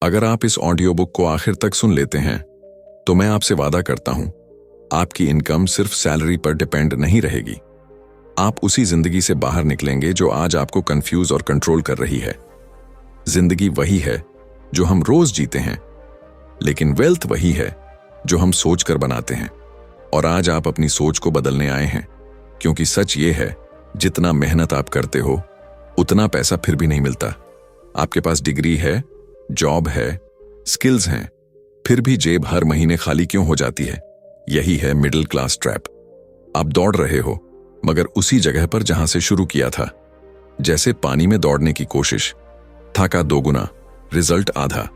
अगर आप इस ऑडियो बुक को आखिर तक सुन लेते हैं तो मैं आपसे वादा करता हूं, आपकी इनकम सिर्फ सैलरी पर डिपेंड नहीं रहेगी। आप उसी जिंदगी से बाहर निकलेंगे जो आज आपको कंफ्यूज और कंट्रोल कर रही है। जिंदगी वही है जो हम रोज जीते हैं, लेकिन वेल्थ वही है जो हम सोचकर बनाते हैं। और आज आप अपनी सोच को बदलने आए हैं, क्योंकि सच ये है, जितना मेहनत आप करते हो उतना पैसा फिर भी नहीं मिलता। आपके पास डिग्री है, जॉब है, स्किल्स हैं, फिर भी जेब हर महीने खाली क्यों हो जाती है? यही है मिडिल क्लास ट्रैप। आप दौड़ रहे हो मगर उसी जगह पर जहां से शुरू किया था। जैसे पानी में दौड़ने की कोशिश, थका दोगुना, रिजल्ट आधा।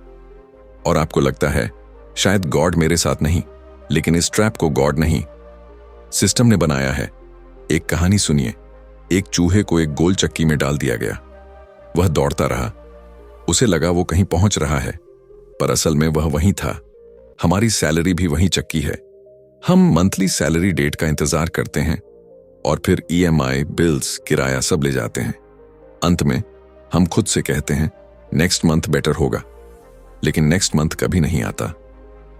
और आपको लगता है शायद गॉड मेरे साथ नहीं, लेकिन इस ट्रैप को गॉड नहीं, सिस्टम ने बनाया है। एक कहानी सुनिए। एक चूहे को एक गोल चक्की में डाल दिया गया। वह दौड़ता रहा, उसे लगा वो कहीं पहुंच रहा है, पर असल में वह वहीं था। हमारी सैलरी भी वहीं चक्की है। हम मंथली सैलरी डेट का इंतजार करते हैं और फिर ईएमआई, बिल्स, किराया सब ले जाते हैं। अंत में हम खुद से कहते हैं नेक्स्ट मंथ बेटर होगा, लेकिन नेक्स्ट मंथ कभी नहीं आता।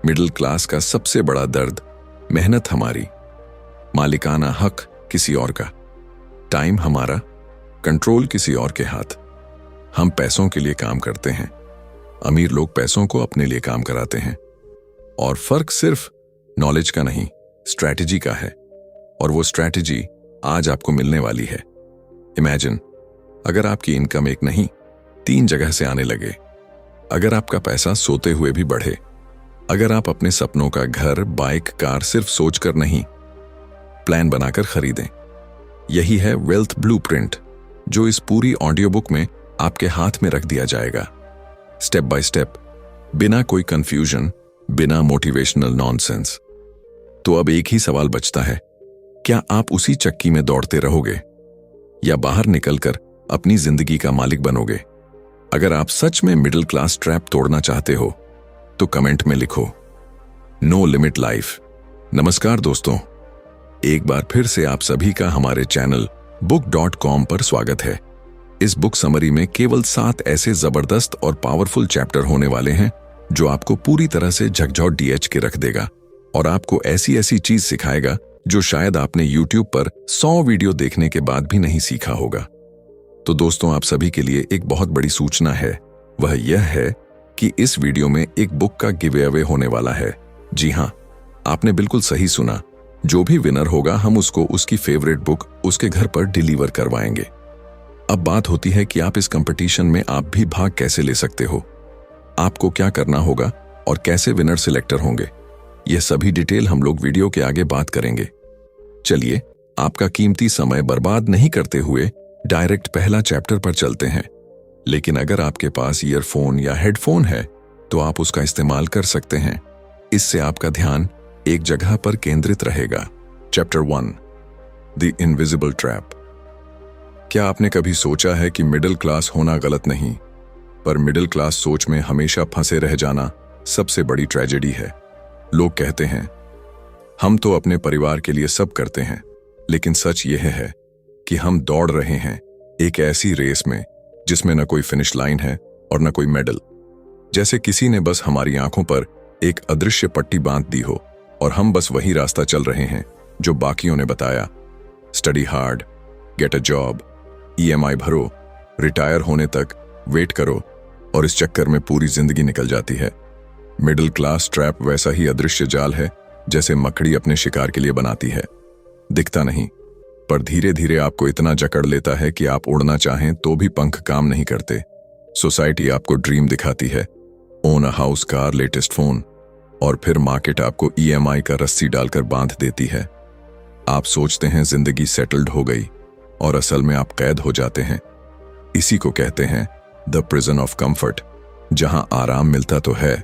मिडिल क्लास का सबसे बड़ा दर्द मेहनत हमारी, मालिकाना हक किसी और का, टाइम हमारा, कंट्रोल किसी और के हाथ। हम पैसों के लिए काम करते हैं, अमीर लोग पैसों को अपने लिए काम कराते हैं। और फर्क सिर्फ नॉलेज का नहीं, स्ट्रैटेजी का है। और वो स्ट्रैटेजी आज आपको मिलने वाली है। इमेजिन, अगर आपकी इनकम एक नहीं 3 जगह से आने लगे, अगर आपका पैसा सोते हुए भी बढ़े, अगर आप अपने सपनों का घर, बाइक, कार सिर्फ सोचकर नहीं, प्लान बनाकर खरीदें। यही है वेल्थ ब्लूप्रिंट, जो इस पूरी ऑडियो बुक में आपके हाथ में रख दिया जाएगा, स्टेप बाय स्टेप, बिना कोई कंफ्यूजन, बिना मोटिवेशनल नॉनसेंस। तो अब एक ही सवाल बचता है, क्या आप उसी चक्की में दौड़ते रहोगे या बाहर निकलकर अपनी जिंदगी का मालिक बनोगे? अगर आप सच में मिडिल क्लास ट्रैप तोड़ना चाहते हो तो कमेंट में लिखो नो लिमिट लाइफ। नमस्कार दोस्तों, एक बार फिर से आप सभी का हमारे चैनल book.com पर स्वागत है। इस बुक समरी में केवल 7 ऐसे जबरदस्त और पावरफुल चैप्टर होने वाले हैं जो आपको पूरी तरह से झकझोर डीएच के रख देगा और आपको ऐसी ऐसी चीज सिखाएगा जो शायद आपने YouTube पर 100 वीडियो देखने के बाद भी नहीं सीखा होगा। तो दोस्तों, आप सभी के लिए एक बहुत बड़ी सूचना है। वह यह है कि इस वीडियो में एक बुक का गिव अवे होने वाला है। जी हाँ, आपने बिल्कुल सही सुना। जो भी विनर होगा हम उसको उसकी फेवरेट बुक उसके घर पर डिलीवर करवाएंगे। अब बात होती है कि आप इस कंपटीशन में आप भी भाग कैसे ले सकते हो, आपको क्या करना होगा और कैसे विनर सिलेक्टर होंगे। यह सभी डिटेल हम लोग वीडियो के आगे बात करेंगे। चलिए, आपका कीमती समय बर्बाद नहीं करते हुए डायरेक्ट पहला चैप्टर पर चलते हैं। लेकिन अगर आपके पास ईयरफोन या हेडफोन है तो आप उसका इस्तेमाल कर सकते हैं। इससे आपका ध्यान एक जगह पर केंद्रित रहेगा। Chapter 1, the invisible trap. क्या आपने कभी सोचा है कि मिडिल क्लास होना गलत नहीं, पर मिडिल क्लास सोच में हमेशा फंसे रह जाना सबसे बड़ी ट्रेजेडी है। लोग कहते हैं हम तो अपने परिवार के लिए सब करते हैं, लेकिन सच यह है कि हम दौड़ रहे हैं एक ऐसी रेस में जिसमें न कोई फिनिश लाइन है और न कोई मेडल। जैसे किसी ने बस हमारी आंखों पर एक अदृश्य पट्टी बांध दी हो और हम बस वही रास्ता चल रहे हैं जो बाकियों ने बताया। Study hard, get a job, EMI भरो, रिटायर होने तक वेट करो, और इस चक्कर में पूरी जिंदगी निकल जाती है। मिडिल क्लास ट्रैप वैसा ही अदृश्य जाल है जैसे मकड़ी अपने शिकार के लिए बनाती है। दिखता नहीं, पर धीरे धीरे आपको इतना जकड़ लेता है कि आप उड़ना चाहें तो भी पंख काम नहीं करते। सोसाइटी आपको ड्रीम दिखाती है, own a house, car, latest phone, और फिर मार्केट आपको ईएमआई का रस्सी डालकर बांध देती है। आप सोचते हैं जिंदगी सेटल्ड हो गई, और असल में आप कैद हो जाते हैं। इसी को कहते हैं द प्रिजन ऑफ कंफर्ट, जहां आराम मिलता तो है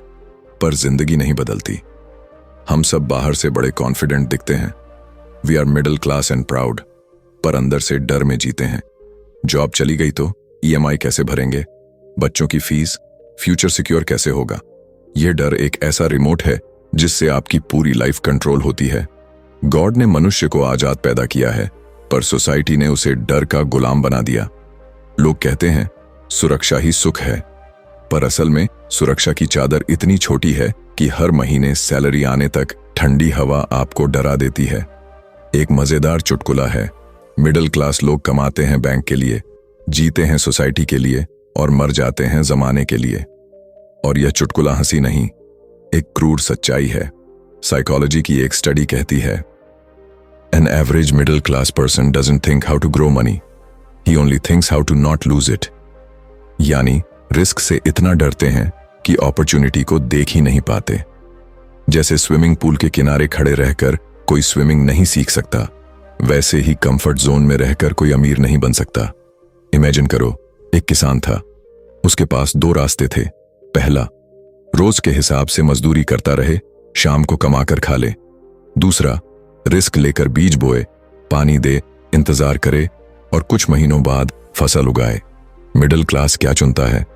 पर जिंदगी नहीं बदलती। हम सब बाहर से बड़े कॉन्फिडेंट दिखते हैं, we are middle class and proud, पर अंदर से डर में जीते हैं। जॉब चली गई तो ईएमआई कैसे भरेंगे, बच्चों की फीस, फ्यूचर सिक्योर कैसे होगा। यह डर एक ऐसा रिमोट है जिससे आपकी पूरी लाइफ कंट्रोल होती है। गॉड ने मनुष्य को आजाद पैदा किया है, पर सोसाइटी ने उसे डर का गुलाम बना दिया। लोग कहते हैं सुरक्षा ही सुख है, पर असल में सुरक्षा की चादर इतनी छोटी है कि हर महीने सैलरी आने तक ठंडी हवा आपको डरा देती है। एक मजेदार चुटकुला है, मिडिल क्लास लोग कमाते हैं बैंक के लिए, जीते हैं सोसाइटी के लिए और मर जाते हैं जमाने के लिए। और यह चुटकुला हंसी नहीं, एक क्रूर सच्चाई है। साइकोलॉजी की एक स्टडी कहती है, an average middle class person doesn't think how to grow money, he only thinks how to not lose it. यानी रिस्क से इतना डरते हैं कि अपॉर्चुनिटी को देख ही नहीं पाते। जैसे स्विमिंग पूल के किनारे खड़े रहकर कोई स्विमिंग नहीं सीख सकता, वैसे ही कंफर्ट जोन में रहकर कोई अमीर नहीं बन सकता। इमेजिन करो, एक किसान था, उसके पास दो रास्ते थे। पहला, रोज के हिसाब से मजदूरी करता रहे, शाम को कमाकर खा ले। दूसरा, रिस्क लेकर बीज बोए, पानी दे, इंतजार करे और कुछ महीनों बाद फसल उगाए। मिडिल क्लास क्या चुनता है?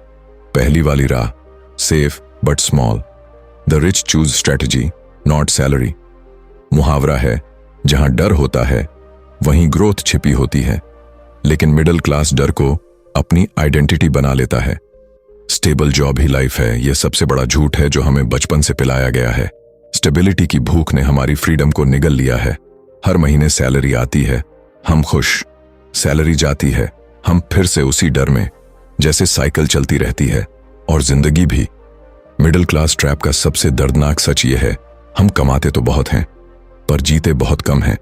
पहली वाली राह, safe but small. The rich choose strategy not salary. मुहावरा है, जहां डर होता है वहीं ग्रोथ छिपी होती है। लेकिन मिडिल क्लास डर को अपनी आइडेंटिटी बना लेता है। स्टेबल जॉब ही लाइफ है, यह सबसे बड़ा झूठ है जो हमें बचपन से पिलाया गया है। स्टेबिलिटी की भूख ने हमारी फ्रीडम को निगल लिया है। हर महीने सैलरी आती है, हम खुश, सैलरी जाती है, हम फिर से उसी डर में, जैसे साइकिल चलती रहती है। और जिंदगी भी। मिडिल क्लास ट्रैप का सबसे दर्दनाक सच यह है, हम कमाते तो बहुत हैं पर जीते बहुत कम हैं।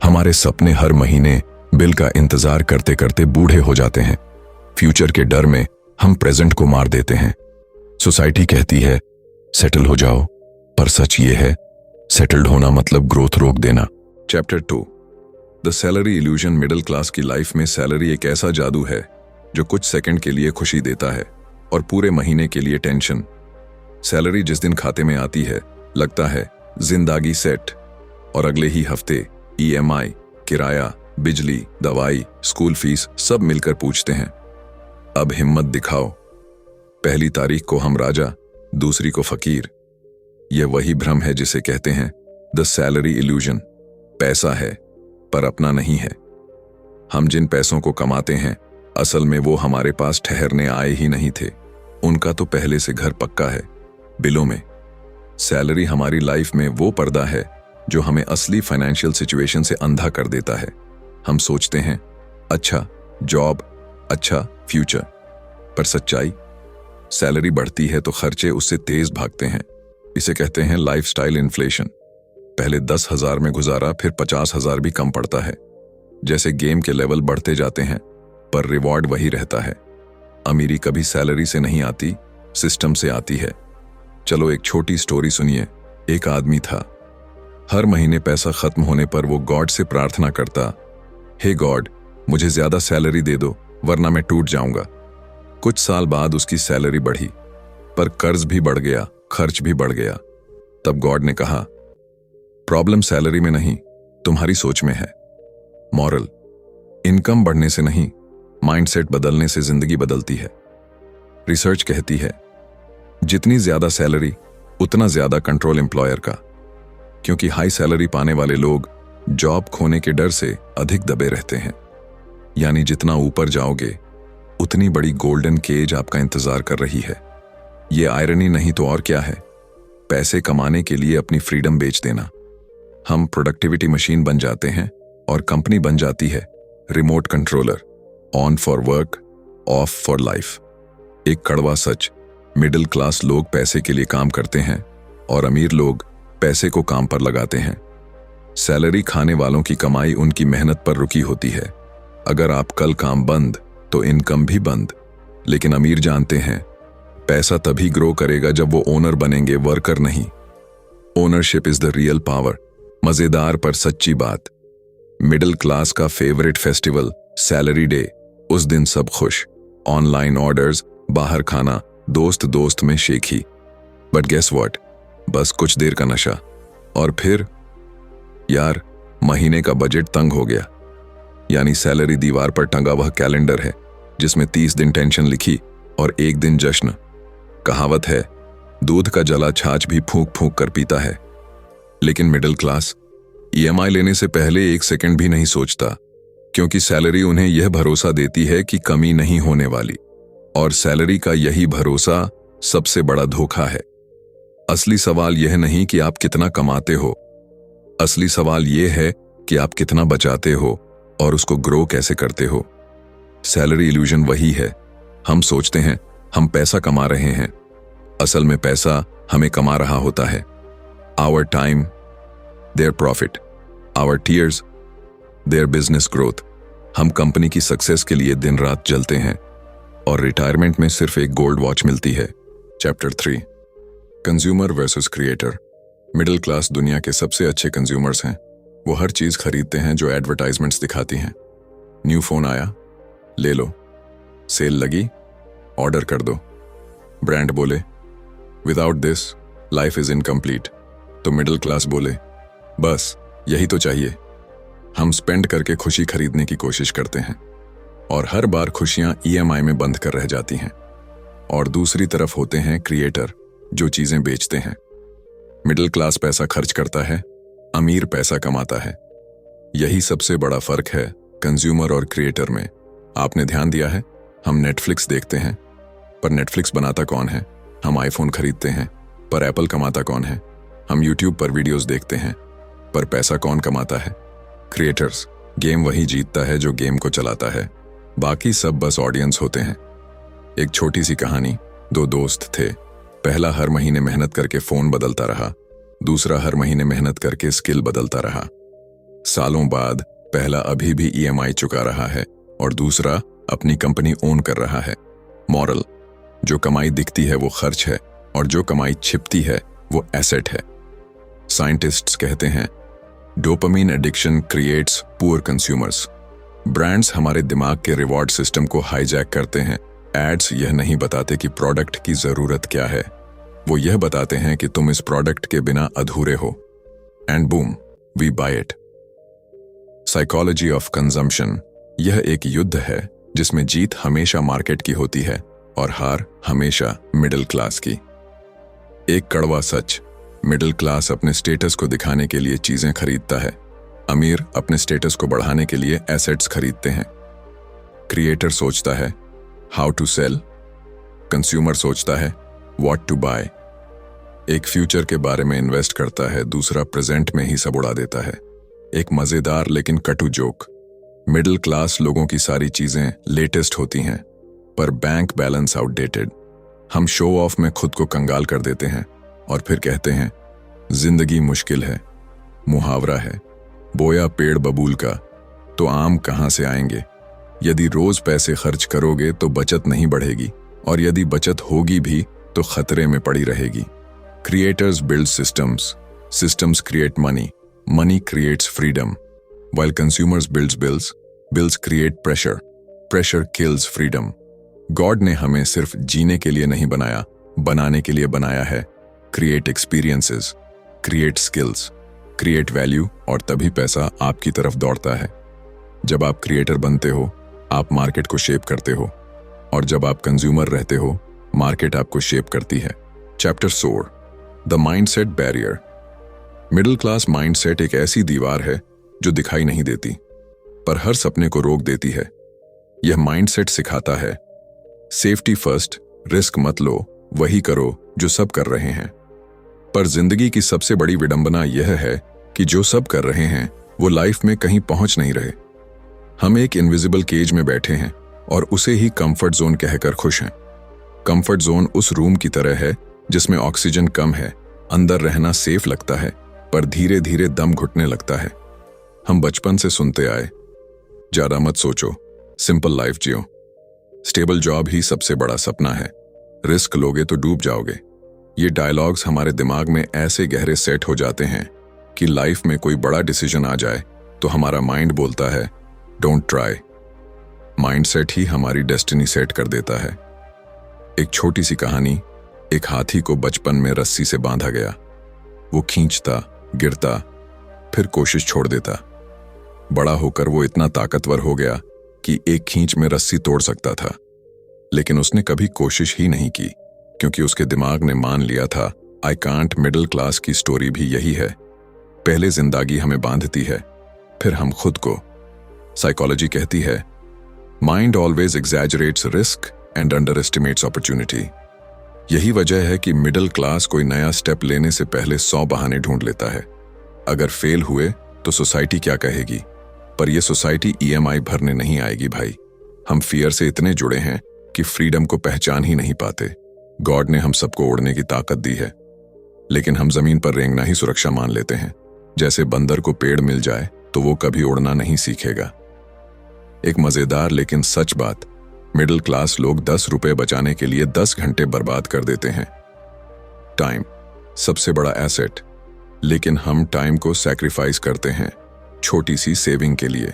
हमारे सपने हर महीने बिल का इंतजार करते करते बूढ़े हो जाते हैं। फ्यूचर के डर में हम प्रेजेंट को मार देते हैं। सोसाइटी कहती है सेटल हो जाओ, पर सच ये है, सेटल्ड होना मतलब ग्रोथ रोक देना। Chapter 2, the salary illusion. Middle class की लाइफ में सैलरी एक ऐसा जादू है जो कुछ सेकंड के लिए खुशी देता है और पूरे महीने के लिए टेंशन। सैलरी जिस दिन खाते में आती है, लगता है जिंदगी सेट, और अगले ही हफ्ते EMI, किराया, बिजली, दवाई, स्कूल फीस सब मिलकर पूछते हैं, अब हिम्मत दिखाओ। पहली तारीख को हम राजा, दूसरी को फकीर। यह वही भ्रम है जिसे कहते हैं द सैलरी इल्यूजन। पैसा है पर अपना नहीं है। हम जिन पैसों को कमाते हैं, असल में वो हमारे पास ठहरने आए ही नहीं थे। उनका तो पहले से घर पक्का है, बिलों में। सैलरी हमारी लाइफ में वो पर्दा है जो हमें असली फाइनेंशियल सिचुएशन से अंधा कर देता है। हम सोचते हैं अच्छा जॉब, अच्छा फ्यूचर, पर सच्चाई, सैलरी बढ़ती है तो खर्चे उससे तेज भागते हैं। इसे कहते हैं लाइफस्टाइल इन्फ्लेशन। पहले 10,000 में गुजारा, फिर 50,000 भी कम पड़ता है। जैसे गेम के लेवल बढ़ते जाते हैं पर रिवॉर्ड वही रहता है। अमीरी कभी सैलरी से नहीं आती, सिस्टम से आती है। चलो एक छोटी स्टोरी सुनिए। एक आदमी था, हर महीने पैसा खत्म होने पर वो गॉड से प्रार्थना करता, हे गॉड, मुझे ज्यादा सैलरी दे दो वरना मैं टूट जाऊंगा। कुछ साल बाद उसकी सैलरी बढ़ी पर कर्ज भी बढ़ गया, खर्च भी बढ़ गया। तब गॉड ने कहा, प्रॉब्लम सैलरी में नहीं, तुम्हारी सोच में है। मॉरल, इनकम बढ़ने से नहीं, माइंडसेट बदलने से जिंदगी बदलती है। रिसर्च कहती है जितनी ज्यादा सैलरी उतना ज्यादा कंट्रोल एम्प्लॉयर का, क्योंकि हाई सैलरी पाने वाले लोग जॉब खोने के डर से अधिक दबे रहते हैं। यानी जितना ऊपर जाओगे उतनी बड़ी गोल्डन केज आपका इंतजार कर रही है। ये आयरनी नहीं तो और क्या है, पैसे कमाने के लिए अपनी फ्रीडम बेच देना। हम प्रोडक्टिविटी मशीन बन जाते हैं और कंपनी बन जाती है remote controller, on for work, of for life. एक कड़वा सच, मिडिल क्लास लोग पैसे के लिए काम करते हैं और अमीर लोग पैसे को काम पर लगाते हैं। सैलरी खाने वालों की कमाई उनकी मेहनत पर रुकी होती है। अगर आप कल काम बंद तो इनकम भी बंद। लेकिन अमीर जानते हैं पैसा तभी ग्रो करेगा जब वो ओनर बनेंगे, वर्कर नहीं। Ownership is the real power. मजेदार पर सच्ची बात, मिडिल क्लास का फेवरेट फेस्टिवल सैलरी डे। उस दिन सब खुश, ऑनलाइन ऑर्डर्स, बाहर खाना, दोस्त दोस्त में शेखी। बट गेस व्हाट, बस कुछ देर का नशा और फिर यार महीने का बजट तंग हो गया। यानी सैलरी दीवार पर टंगा वह कैलेंडर है जिसमें 30 दिन टेंशन लिखी और 1 दिन जश्न। कहावत है, दूध का जला छाछ भी फूंक फूंक कर पीता है। लेकिन मिडिल क्लास EMI लेने से पहले 1 सेकंड भी नहीं सोचता, क्योंकि सैलरी उन्हें यह भरोसा देती है कि कमी नहीं होने वाली। और सैलरी का यही भरोसा सबसे बड़ा धोखा है। असली सवाल यह नहीं कि आप कितना कमाते हो, असली सवाल यह है कि आप कितना बचाते हो और उसको ग्रो कैसे करते हो। सैलरी इल्यूजन वही है। हम सोचते हैं हम पैसा कमा रहे हैं, असल में पैसा हमें कमा रहा होता है। Our time, their profit, our tears, their business growth. हम कंपनी की सक्सेस के लिए दिन रात जलते हैं और रिटायरमेंट में सिर्फ एक गोल्ड वॉच मिलती है। Chapter 3, consumer versus creator. Middle class दुनिया के सबसे अच्छे कंज्यूमर्स हैं। वो हर चीज खरीदते हैं जो एडवर्टाइजमेंट्स दिखाती हैं। न्यू फोन आया, ले लो। सेल लगी, ऑर्डर कर दो। ब्रांड बोले without this life is incomplete, तो मिडिल क्लास बोले बस यही तो चाहिए। हम स्पेंड करके खुशी खरीदने की कोशिश करते हैं और हर बार खुशियां ईएमआई में बंद कर रह जाती हैं। और दूसरी तरफ होते हैं क्रिएटर जो चीजें बेचते हैं। मिडिल क्लास पैसा खर्च करता है, अमीर पैसा कमाता है। यही सबसे बड़ा फर्क है कंज्यूमर और क्रिएटर में। आपने ध्यान दिया है, हम नेटफ्लिक्स देखते हैं पर नेटफ्लिक्स बनाता कौन है? हम आईफोन खरीदते हैं पर एप्पल कमाता कौन है? हम यूट्यूब पर वीडियोस देखते हैं पर पैसा कौन कमाता है? क्रिएटर्स। गेम वही जीतता है जो गेम को चलाता है, बाकी सब बस ऑडियंस होते हैं। एक छोटी सी कहानी। दो दोस्त थे। पहला हर महीने मेहनत करके फोन बदलता रहा, दूसरा हर महीने मेहनत करके स्किल बदलता रहा। सालों बाद पहला अभी भी ईएमआई चुका रहा है और दूसरा अपनी कंपनी ओन कर रहा है। मॉरल, जो कमाई दिखती है वो खर्च है और जो कमाई छिपती है वो एसेट है। साइंटिस्ट्स कहते हैं dopamine addiction creates poor consumers. Brands हमारे दिमाग के रिवॉर्ड सिस्टम को हाईजैक करते हैं। एड्स यह नहीं बताते कि प्रोडक्ट की जरूरत क्या है, वो यह बताते हैं कि तुम इस प्रोडक्ट के बिना अधूरे हो। And boom, we buy it. Psychology of consumption. यह एक युद्ध है जिसमें जीत हमेशा मार्केट की होती है और हार हमेशा मिडिल क्लास की। एक कड़वा सच, मिडिल क्लास अपने स्टेटस को दिखाने के लिए चीजें खरीदता है, अमीर अपने स्टेटस को बढ़ाने के लिए एसेट्स खरीदते हैं। क्रिएटर सोचता है हाउ टू सेल, कंज्यूमर सोचता है व्हाट टू बाय। एक फ्यूचर के बारे में इन्वेस्ट करता है, दूसरा प्रेजेंट में ही सब उड़ा देता है। एक मजेदार लेकिन कटु जोक, मिडिल क्लास लोगों की सारी चीजें लेटेस्ट होती हैं पर बैंक बैलेंस आउटडेटेड। हम शो ऑफ में खुद को कंगाल कर देते हैं और फिर कहते हैं जिंदगी मुश्किल है। मुहावरा है बोया पेड़ बबूल का तो आम कहां से आएंगे। यदि रोज पैसे खर्च करोगे तो बचत नहीं बढ़ेगी और यदि बचत होगी भी तो खतरे में पड़ी रहेगी। Creators build systems, systems create money, money creates freedom, while consumers builds bills, bills create pressure, pressure kills freedom. God ने हमें सिर्फ जीने के लिए नहीं बनाया, बनाने के लिए बनाया है। Create experiences, create skills, create value और तभी पैसा आपकी तरफ दौड़ता है। जब आप क्रिएटर बनते हो आप मार्केट को शेप करते हो और जब आप कंज्यूमर रहते हो मार्केट आपको शेप करती है। Chapter 4, the mindset barrier. Middle class mindset एक ऐसी दीवार है जो दिखाई नहीं देती पर हर सपने को रोक देती है। यह माइंडसेट सिखाता है सेफ्टी फर्स्ट, रिस्क मत लो, वही करो जो सब कर रहे हैं। पर जिंदगी की सबसे बड़ी विडंबना यह है कि जो सब कर रहे हैं वो लाइफ में कहीं पहुंच नहीं रहे। हम एक इनविजिबल केज में बैठे हैं और उसे ही कंफर्ट जोन कहकर खुश हैं। कंफर्ट जोन उस रूम की तरह है जिसमें ऑक्सीजन कम है, अंदर रहना सेफ लगता है पर धीरे धीरे दम घुटने लगता है। हम बचपन से सुनते आए ज्यादा मत सोचो, सिंपल लाइफ जियो, स्टेबल जॉब ही सबसे बड़ा सपना है, रिस्क लोगे तो डूब जाओगे। ये डायलॉग्स हमारे दिमाग में ऐसे गहरे सेट हो जाते हैं कि लाइफ में कोई बड़ा डिसीजन आ जाए तो हमारा माइंड बोलता है डोंट ट्राई। माइंडसेट ही हमारी डेस्टिनी सेट कर देता है। एक छोटी सी कहानी। एक हाथी को बचपन में रस्सी से बांधा गया। वो खींचता, गिरता, फिर कोशिश छोड़ देता। बड़ा होकर वो इतना ताकतवर हो गया कि एक खींच में रस्सी तोड़ सकता था, लेकिन उसने कभी कोशिश ही नहीं की क्योंकि उसके दिमाग ने मान लिया था आई कांट। मिडिल क्लास की स्टोरी भी यही है। पहले जिंदगी हमें बांधती है, फिर हम खुद को। साइकोलॉजी कहती है mind always exaggerates risk and underestimates opportunity. यही वजह है कि मिडिल क्लास कोई नया स्टेप लेने से पहले 100 बहाने ढूंढ लेता है। अगर फेल हुए तो सोसाइटी क्या कहेगी, पर यह सोसाइटी ईएमआई भरने नहीं आएगी भाई। हम फियर से इतने जुड़े हैं कि फ्रीडम को पहचान ही नहीं पाते। गॉड ने हम सबको उड़ने की ताकत दी है, लेकिन हम जमीन पर रेंगना ही सुरक्षा मान लेते हैं। जैसे बंदर को पेड़ मिल जाए तो वो कभी उड़ना नहीं सीखेगा। एक मजेदार लेकिन सच बात, मिडिल क्लास लोग 10 रुपए बचाने के लिए 10 घंटे बर्बाद कर देते हैं। टाइम सबसे बड़ा एसेट, लेकिन हम टाइम को सैक्रिफाइस करते हैं छोटी सी सेविंग के लिए।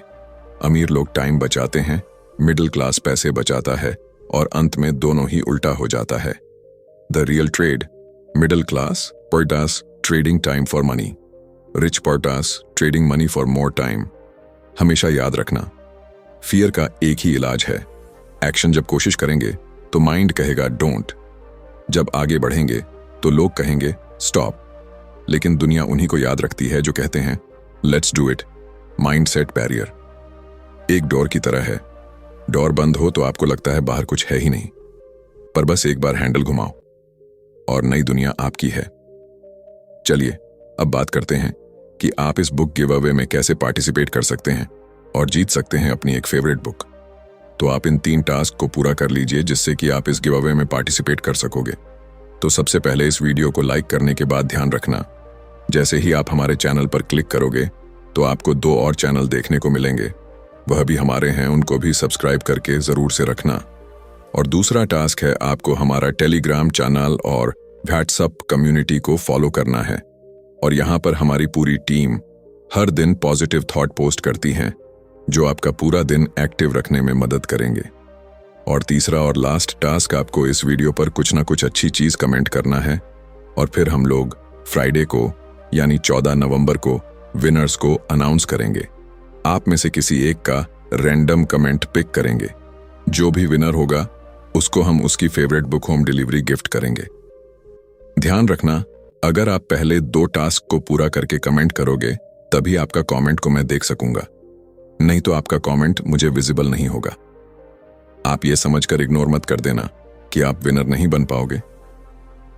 अमीर लोग टाइम बचाते हैं, मिडिल क्लास पैसे बचाता है, और अंत में दोनों ही उल्टा हो जाता है। The real trade, middle class parts trading time for money, rich parts trading money for more time. हमेशा याद रखना, फियर का एक ही इलाज है, एक्शन। जब कोशिश करेंगे तो माइंड कहेगा डोंट, जब आगे बढ़ेंगे तो लोग कहेंगे स्टॉप, लेकिन दुनिया उन्हीं को याद रखती है जो कहते हैं let's do it. Mindset barrier एक डोर की तरह है। डोर बंद हो तो आपको लगता है बाहर कुछ है ही नहीं, पर बस एक बार हैंडल घुमाओ और नई दुनिया आपकी है। चलिए अब बात करते हैं कि आप इस बुक गिव अवे में कैसे पार्टिसिपेट कर सकते हैं और जीत सकते हैं अपनी एक फेवरेट बुक। तो आप इन 3 टास्क को पूरा कर लीजिए जिससे कि आप इस गिव अवे में पार्टिसिपेट कर सकोगे। तो सबसे पहले इस वीडियो को लाइक करने के बाद ध्यान रखना, जैसे ही आप हमारे चैनल पर क्लिक करोगे तो आपको 2 और चैनल देखने को मिलेंगे, वह भी हमारे हैं, उनको भी सब्सक्राइब करके जरूर से रखना। और दूसरा टास्क है आपको हमारा टेलीग्राम चैनल और व्हाट्सएप कम्युनिटी को फॉलो करना है। और यहाँ पर हमारी पूरी टीम हर दिन पॉजिटिव थॉट पोस्ट करती हैं जो आपका पूरा दिन एक्टिव रखने में मदद करेंगे। और तीसरा और लास्ट टास्क, आपको इस वीडियो पर कुछ ना कुछ अच्छी चीज कमेंट करना है, और फिर हम लोग फ्राइडे को यानी 14 नवंबर को विनर्स को अनाउंस करेंगे। आप में से किसी एक का रैंडम कमेंट पिक करेंगे। जो भी विनर होगा उसको हम उसकी favourite book home delivery gift करेंगे। ध्यान रखना, अगर आप पहले 2 टास्क को पूरा करके कमेंट करोगे तभी आपका कमेंट को मैं देख सकूंगा, नहीं तो आपका कमेंट मुझे विजिबल नहीं होगा। आप ये समझकर इग्नोर मत कर देना कि आप विनर नहीं बन पाओगे।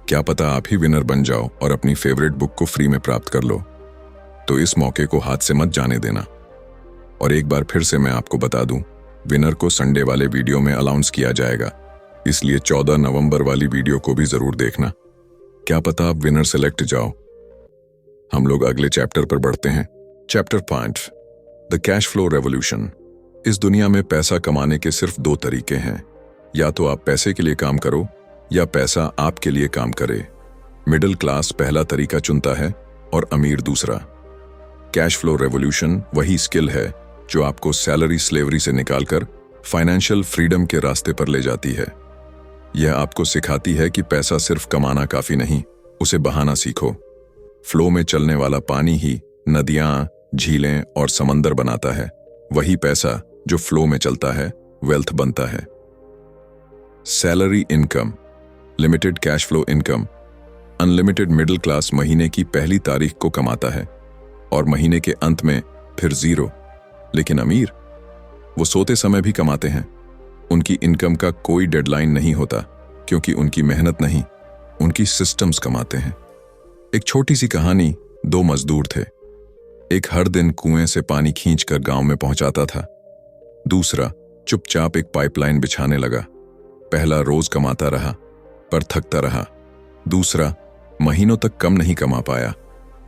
क्या पता आप ही विनर बन जाओ और अपनी फेवरेट बुक को फ्री में प्राप्त कर लो। तो इस मौके को हाथ से मत जाने देना। और एक बार फिर से मैं आपको बता दूं, विनर को संडे वाले वीडियो में अनाउंस किया जाएगा, इसलिए 14 नवंबर वाली वीडियो को भी जरूर देखना। क्या पता आप विनर सेलेक्ट जाओ। हम लोग अगले चैप्टर पर बढ़ते हैं। Chapter 5, the cash flow revolution. इस दुनिया में पैसा कमाने के सिर्फ 2 तरीके हैं, या तो आप पैसे के लिए काम करो या पैसा आपके लिए काम करे। मिडिल क्लास पहला तरीका चुनता है और अमीर दूसरा। कैश फ्लो रेवोल्यूशन वही स्किल है जो आपको सैलरी स्लेवरी से निकालकर फाइनेंशियल फ्रीडम के रास्ते पर ले जाती है। यह आपको सिखाती है कि पैसा सिर्फ कमाना काफी नहीं, उसे बहाना सीखो। फ्लो में चलने वाला पानी ही नदियां, झीलें और समंदर बनाता है। वही पैसा जो फ्लो में चलता है वेल्थ बनता है। Salary income, limited cash flow income. Unlimited middle class महीने की पहली तारीख को कमाता है और महीने के अंत में फिर 0। लेकिन अमीर, वो सोते समय भी कमाते हैं। उनकी इनकम का कोई डेडलाइन नहीं होता, क्योंकि उनकी मेहनत नहीं, उनकी सिस्टम्स कमाते हैं। एक छोटी सी कहानी, 2 मजदूर थे। एक हर दिन कुएं से पानी खींचकर गांव में पहुंचाता था, दूसरा चुपचाप एक पाइपलाइन बिछाने लगा। पहला रोज कमाता रहा पर थकता रहा, दूसरा महीनों तक कम नहीं कमा पाया,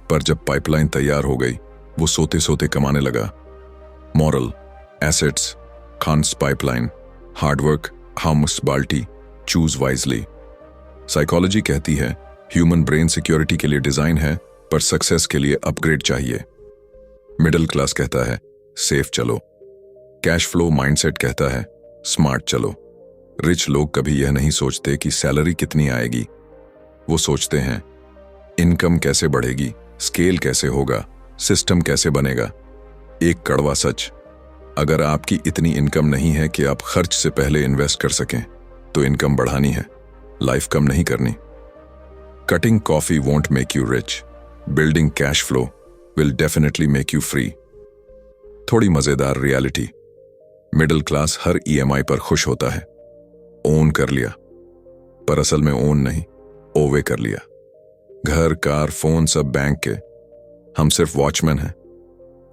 पर जब पाइपलाइन तैयार हो गई वो सोते सोते कमाने लगा। मॉरल, एसेट्स खान्स पाइपलाइन, हार्डवर्क हाउस बाल्टी, चूज वाइजली। साइकोलॉजी कहती है ह्यूमन ब्रेन सिक्योरिटी के लिए डिजाइन है, पर सक्सेस के लिए अपग्रेड चाहिए। मिडिल क्लास कहता है सेफ चलो, कैश फ्लो माइंडसेट कहता है स्मार्ट चलो। रिच लोग कभी यह नहीं सोचते कि सैलरी कितनी आएगी, वो सोचते हैं इनकम कैसे बढ़ेगी, स्केल कैसे होगा, सिस्टम कैसे बनेगा। एक कड़वा सच, अगर आपकी इतनी इनकम नहीं है कि आप खर्च से पहले इन्वेस्ट कर सकें, तो इनकम बढ़ानी है, लाइफ कम नहीं करनी। Cutting coffee won't make you rich, building cash flow will definitely make you free. थोड़ी मजेदार रियलिटी, मिडिल क्लास हर ईएमआई पर खुश होता है। ओन कर लिया, पर असल में ओन नहीं, ओवे कर लिया। घर, कार, फोन सब बैंक के, हम सिर्फ वॉचमैन हैं।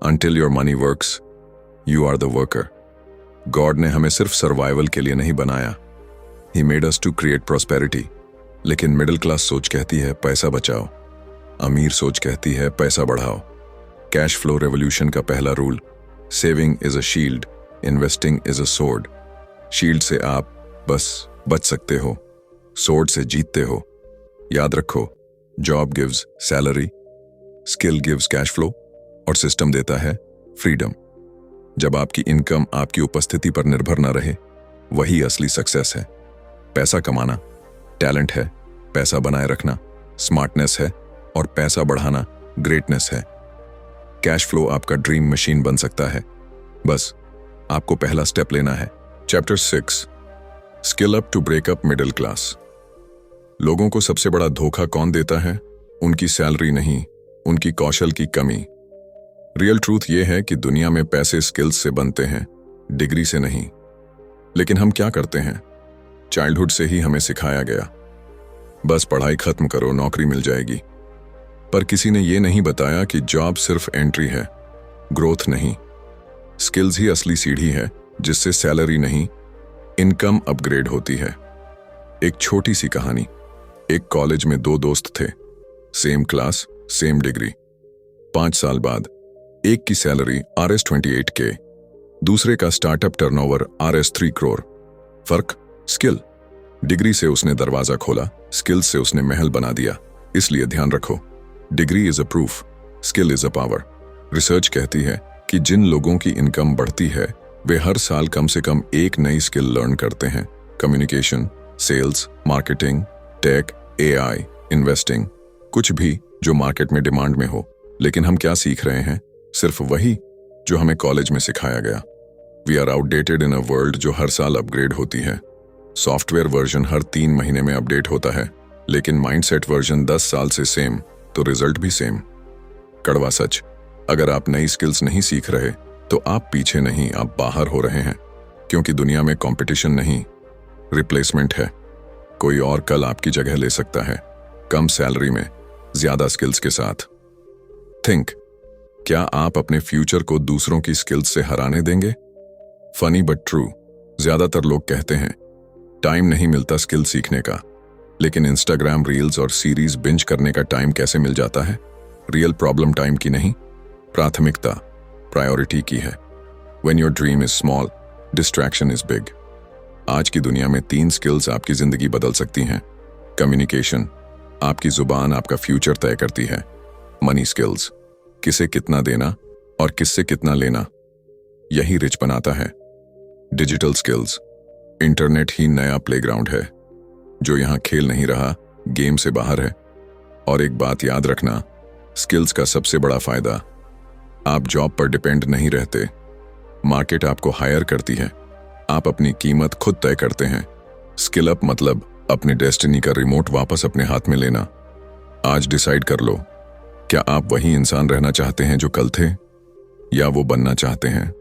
Until your money works, you are the worker. God ने हमें सिर्फ सर्वाइवल के लिए नहीं बनाया, He made us to create prosperity. लेकिन मिडिल क्लास सोच कहती है पैसा बचाओ, अमीर सोच कहती है पैसा बढ़ाओ। कैश फ्लो रेवोल्यूशन का पहला rule, saving is a shield, investing is a sword. Shield से आप बस बच सकते हो, सोर्ड से जीतते हो। याद रखो, job gives salary, skill gives cash flow और सिस्टम देता है फ्रीडम। जब आपकी इनकम आपकी उपस्थिति पर निर्भर न रहे, वही असली सक्सेस है। पैसा कमाना टैलेंट है, पैसा बनाए रखना स्मार्टनेस है और पैसा बढ़ाना ग्रेटनेस है। कैश फ्लो आपका ड्रीम मशीन बन सकता है, बस आपको पहला स्टेप लेना है। Chapter 6, skill up to break up middle class. लोगों को सबसे बड़ा धोखा कौन देता है? उनकी सैलरी नहीं, उनकी कौशल की कमी। रियल ट्रूथ यह है कि दुनिया में पैसे स्किल्स से बनते हैं, डिग्री से नहीं। लेकिन हम क्या करते हैं? चाइल्डहुड से ही हमें सिखाया गया, बस पढ़ाई खत्म करो नौकरी मिल जाएगी। पर किसी ने यह नहीं बताया कि जॉब सिर्फ एंट्री है, ग्रोथ नहीं। स्किल्स ही असली सीढ़ी है जिससे सैलरी नहीं, इनकम अपग्रेड होती है। एक छोटी सी कहानी। एक कॉलेज में दो दोस्त थे, सेम क्लास सेम डिग्री। 5 साल बाद एक की सैलरी Rs28K, दूसरे का स्टार्टअप टर्नओवर Rs3 करोड़। फर्क स्किल। डिग्री से उसने दरवाजा खोला, स्किल से उसने महल बना दिया। इसलिए ध्यान रखो, degree is a proof, skill is a power. Research कहती है कि जिन लोगों की इनकम बढ़ती है वे हर साल कम से कम एक नई स्किल लर्न करते हैं। Communication, sales, marketing, tech, AI, investing, कुछ भी जो मार्केट में डिमांड में हो। लेकिन हम क्या सीख रहे हैं? सिर्फ वही जो हमें कॉलेज में सिखाया गया। We are outdated in a world जो हर साल अपग्रेड होती है। सॉफ्टवेयर वर्जन हर 3 महीने में अपडेट होता है, लेकिन माइंडसेट वर्जन 10 साल से सेम, तो रिजल्ट भी सेम। कड़वा सच, अगर आप नई स्किल्स नहीं सीख रहे तो आप पीछे नहीं, आप बाहर हो रहे हैं। क्योंकि दुनिया में कंपटीशन नहीं, रिप्लेसमेंट है। कोई और कल आपकी जगह ले सकता है, कम सैलरी में, ज्यादा स्किल्स के साथ। थिंक, क्या आप अपने फ्यूचर को दूसरों की स्किल्स से हराने देंगे? फनी बट ट्रू, ज्यादातर लोग कहते हैं टाइम नहीं मिलता स्किल सीखने का, लेकिन इंस्टाग्राम रील्स और सीरीज बिंज करने का टाइम कैसे मिल जाता है? रियल प्रॉब्लम टाइम की नहीं, प्राथमिकता, प्रायोरिटी की है। When your dream is small, distraction is big. आज की दुनिया में 3 स्किल्स आपकी जिंदगी बदल सकती हैं। कम्युनिकेशन, आपकी जुबान आपका फ्यूचर तय करती है। मनी स्किल्स, किसे कितना देना और किससे कितना लेना, यही रिच बनाता है। डिजिटल स्किल्स, इंटरनेट ही नया प्लेग्राउंड है, जो यहां खेल नहीं रहा, गेम से बाहर है। और एक बात याद रखना, स्किल्स का सबसे बड़ा फायदा, आप जॉब पर डिपेंड नहीं रहते। मार्केट आपको हायर करती है, आप अपनी कीमत खुद तय करते हैं। स्किल अप मतलब अपनी डेस्टिनी का रिमोट वापस अपने हाथ में लेना। आज डिसाइड कर लो, क्या आप वही इंसान रहना चाहते हैं जो कल थे, या वो बनना चाहते हैं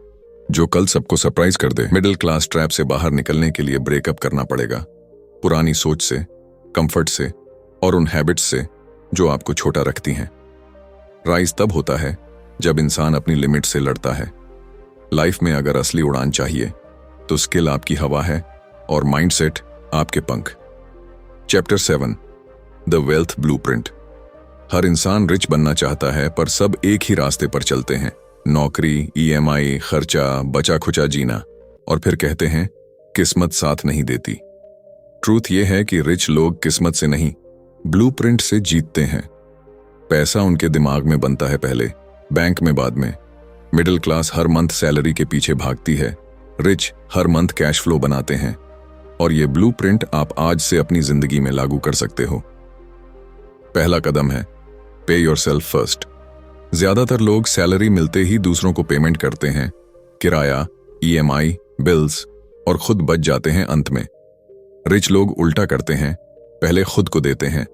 जो कल सबको सरप्राइज कर दे? मिडिल क्लास ट्रैप से बाहर निकलने के लिए ब्रेकअप करना पड़ेगा, पुरानी सोच से, कंफर्ट से और उन हैबिट्स से जो आपको छोटा रखती हैं। राइज तब होता है जब इंसान अपनी लिमिट से लड़ता है। लाइफ में अगर असली उड़ान चाहिए तो स्किल आपकी हवा है और माइंडसेट आपके पंख। Chapter 7, the wealth blueprint. हर इंसान रिच बनना चाहता है, पर सब एक ही रास्ते पर चलते हैं, नौकरी, EMI, खर्चा, बचा खुचा जीना, और फिर कहते हैं किस्मत साथ नहीं देती। ट्रूथ यह है कि रिच लोग किस्मत से नहीं, ब्लूप्रिंट से जीतते हैं। पैसा उनके दिमाग में बनता है पहले, बैंक में बाद में। मिडिल क्लास हर मंथ सैलरी के पीछे भागती है, रिच हर मंथ कैश फ्लो बनाते हैं। और ये ब्लूप्रिंट आप आज से अपनी जिंदगी में लागू कर सकते हो। पहला कदम है पे योरसेल्फ फर्स्ट। ज्यादातर लोग सैलरी मिलते ही दूसरों को पेमेंट करते हैं, किराया, EMI, बिल्स, और खुद बच जाते हैं अंत में। रिच लोग उल्टा करते हैं, पहले खुद को देते हैं,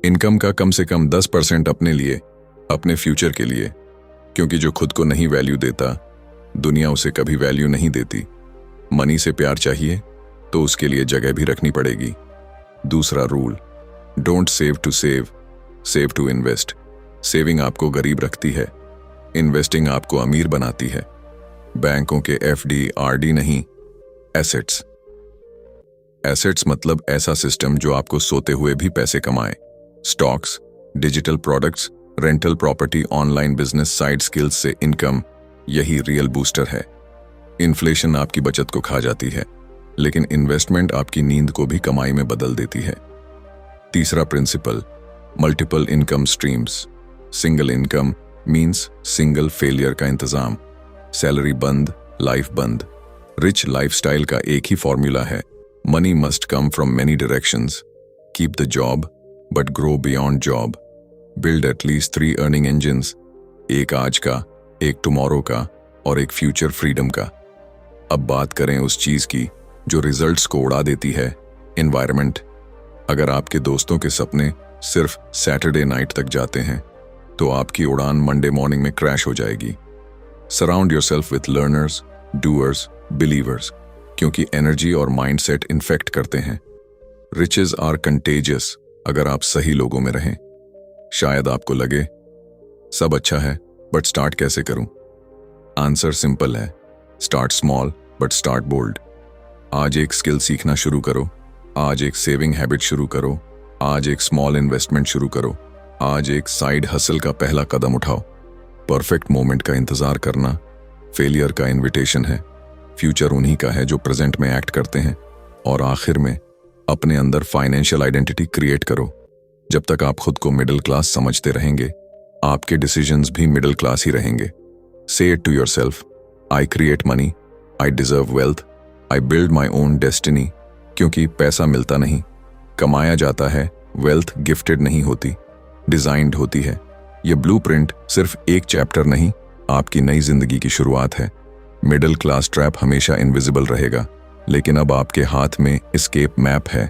इनकम का कम से कम 10% अपने लिए, अपने फ्यूचर के लिए। क्योंकि जो खुद को नहीं वैल्यू देता, दुनिया उसे कभी वैल्यू नहीं देती। मनी से प्यार चाहिए तो उसके लिए जगह भी रखनी पड़ेगी। दूसरा rule, don't save to save, save to invest. Saving आपको गरीब रखती है, इन्वेस्टिंग आपको अमीर बनाती है। बैंकों के एफडी आरडी नहीं, एसेट्स। एसेट्स मतलब ऐसा सिस्टम जो आपको सोते हुए भी पैसे कमाए। Stocks, digital products, rental property, online business, side skills से इनकम, यही रियल बूस्टर है। इन्फ्लेशन आपकी बचत को खा जाती है, लेकिन इन्वेस्टमेंट आपकी नींद को भी कमाई में बदल देती है। तीसरा principle, multiple income streams. Single income means single failure का इंतजाम। सैलरी बंद, लाइफ बंद। रिच लाइफस्टाइल का एक ही फॉर्मूला है, money must come from many directions. Keep the job but grow beyond job. Build at least 3 earning engines, एक आज का, एक टुमारो का और एक फ्यूचर फ्रीडम का। अब बात करें उस चीज की जो रिजल्ट्स को उड़ा देती है, एनवायरनमेंट। अगर आपके दोस्तों के सपने सिर्फ सैटरडे नाइट तक जाते हैं तो आपकी उड़ान मंडे मॉर्निंग में क्रैश हो जाएगी। Surround yourself with learners, doers, believers, क्योंकि एनर्जी और माइंडसेट इन्फेक्ट करते हैं। रिचेस आर कंटेजियस अगर आप सही लोगों में रहें। शायद आपको लगे सब अच्छा है बट स्टार्ट कैसे करूं? आंसर सिंपल है, start small but start bold. आज एक स्किल सीखना शुरू करो, आज एक सेविंग हैबिट शुरू करो, आज एक स्मॉल इन्वेस्टमेंट शुरू करो, आज एक साइड हसल का पहला कदम उठाओ। परफेक्ट मोमेंट का इंतजार करना फेलियर का इनविटेशन है। फ्यूचर उन्हीं का है जो प्रेजेंट में एक्ट करते हैं। और आखिर में अपने अंदर फाइनेंशियल आइडेंटिटी क्रिएट करो। जब तक आप खुद को मिडिल क्लास समझते रहेंगे, आपके डिसीजंस भी मिडिल क्लास ही रहेंगे। Say it to yourself, I create money, I deserve wealth, I build my own destiny. क्योंकि पैसा मिलता नहीं, कमाया जाता है। वेल्थ गिफ्टेड नहीं होती, डिजाइन्ड होती है। ये ब्लूप्रिंट सिर्फ एक चैप्टर नहीं, आपकी नई जिंदगी की शुरुआत है। मिडिल क्लास ट्रैप हमेशा इनविजिबल रहेगा, लेकिन अब आपके हाथ में एस्केप मैप है।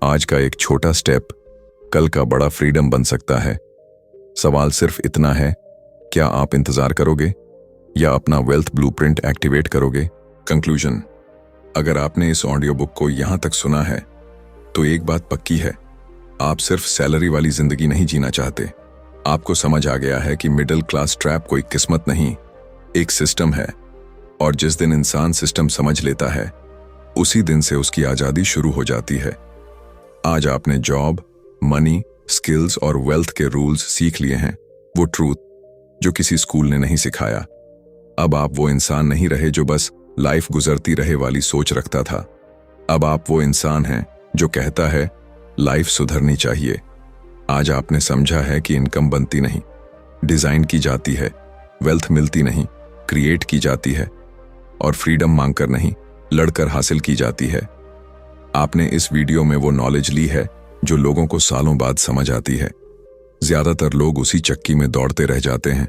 आज का एक छोटा स्टेप कल का बड़ा फ्रीडम बन सकता है। सवाल सिर्फ इतना है, क्या आप इंतजार करोगे या अपना वेल्थ ब्लूप्रिंट एक्टिवेट करोगे? कंक्लूजन, अगर आपने इस ऑडियो बुक को यहां तक सुना है तो एक बात पक्की है, आप सिर्फ सैलरी वाली जिंदगी नहीं जीना चाहते। आपको समझ आ गया है कि मिडिल क्लास ट्रैप कोई किस्मत नहीं, एक सिस्टम है। और जिस दिन इंसान सिस्टम समझ लेता है, उसी दिन से उसकी आजादी शुरू हो जाती है। आज आपने जॉब, मनी, स्किल्स और वेल्थ के रूल्स सीख लिए हैं, वो ट्रूथ जो किसी स्कूल ने नहीं सिखाया। अब आप वो इंसान नहीं रहे जो बस लाइफ गुजरती रहे वाली सोच रखता था। अब आप वो इंसान हैं जो कहता है लाइफ सुधरनी चाहिए। आज आपने समझा है कि इनकम बनती नहीं, डिजाइन की जाती है। वेल्थ मिलती नहीं, क्रिएट की जाती है। और फ्रीडम मांगकर नहीं, लड़कर हासिल की जाती है। आपने इस वीडियो में वो नॉलेज ली है जो लोगों को सालों बाद समझ आती है। ज्यादातर लोग उसी चक्की में दौड़ते रह जाते हैं,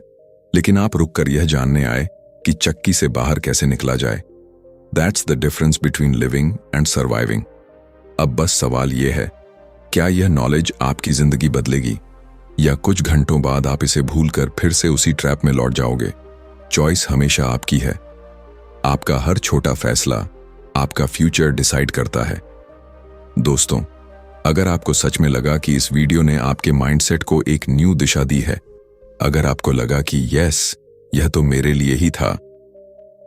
लेकिन आप रुककर यह जानने आए कि चक्की से बाहर कैसे निकला जाए। That's the difference between living and surviving. अब बस सवाल यह है, क्या यह नॉलेज आपकी जिंदगी बदलेगी या कुछ घंटों बाद आप इसे भूलकर फिर से उसी ट्रैप में लौट जाओगे? चॉइस हमेशा आपकी है। आपका हर छोटा फैसला आपका फ्यूचर डिसाइड करता है। दोस्तों, अगर आपको सच में लगा कि इस वीडियो ने आपके माइंडसेट को एक न्यू दिशा दी है, अगर आपको लगा कि यस, यह तो मेरे लिए ही था,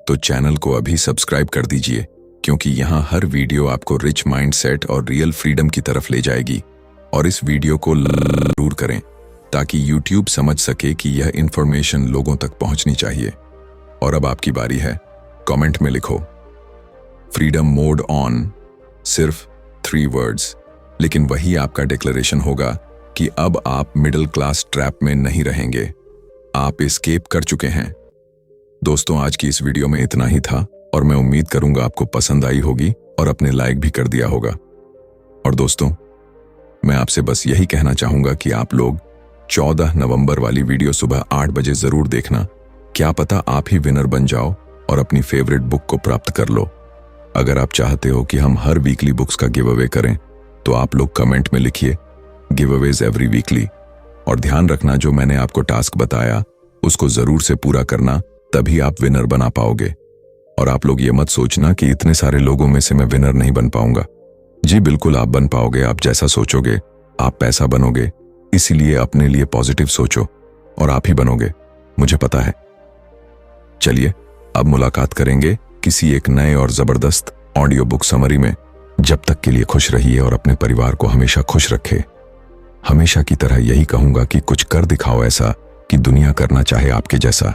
तो चैनल को अभी सब्सक्राइब कर दीजिए, क्योंकि यहां हर वीडियो आपको रिच माइंडसेट और रियल फ्रीडम की तरफ ले जाएगी। और इस वीडियो को जरूर करें ताकि YouTube समझ सके कि यह इंफॉर्मेशन लोगों तक पहुंचनी चाहिए। और अब आपकी बारी है, कमेंट में लिखो फ्रीडम मोड ऑन, सिर्फ 3 वर्ड्स, लेकिन वही आपका डिक्लेरेशन होगा कि अब आप मिडिल क्लास ट्रैप में नहीं रहेंगे, आप एस्केप कर चुके हैं। दोस्तों, आज की इस वीडियो में इतना ही था और मैं उम्मीद करूंगा आपको पसंद आई होगी और अपने लाइक भी कर दिया होगा। और दोस्तों, मैं आपसे बस यही कहना चाहूंगा कि आप लोग 14 नवंबर वाली वीडियो सुबह 8 बजे जरूर देखना। क्या पता आप ही विनर बन जाओ और अपनी फेवरेट बुक को प्राप्त कर लो। अगर आप चाहते हो कि हम हर वीकली बुक्स का गिव अवे करें तो आप लोग कमेंट में लिखिए गिव अवेज एवरी वीकली। और ध्यान रखना, जो मैंने आपको टास्क बताया उसको जरूर से पूरा करना, तभी आप विनर बना पाओगे। और आप लोग ये मत सोचना कि इतने सारे लोगों में से मैं विनर नहीं बन पाऊंगा। जी बिल्कुल, आप बन पाओगे। आप जैसा सोचोगे आप पैसा बनोगे। इसीलिए अपने लिए पॉजिटिव सोचो और आप ही बनोगे, मुझे पता है। चलिए अब मुलाकात करेंगे किसी एक नए और जबरदस्त ऑडियो बुक समरी में। जब तक के लिए खुश रहिए और अपने परिवार को हमेशा खुश रखे। हमेशा की तरह यही कहूंगा कि कुछ कर दिखाओ ऐसा कि दुनिया करना चाहे आपके जैसा।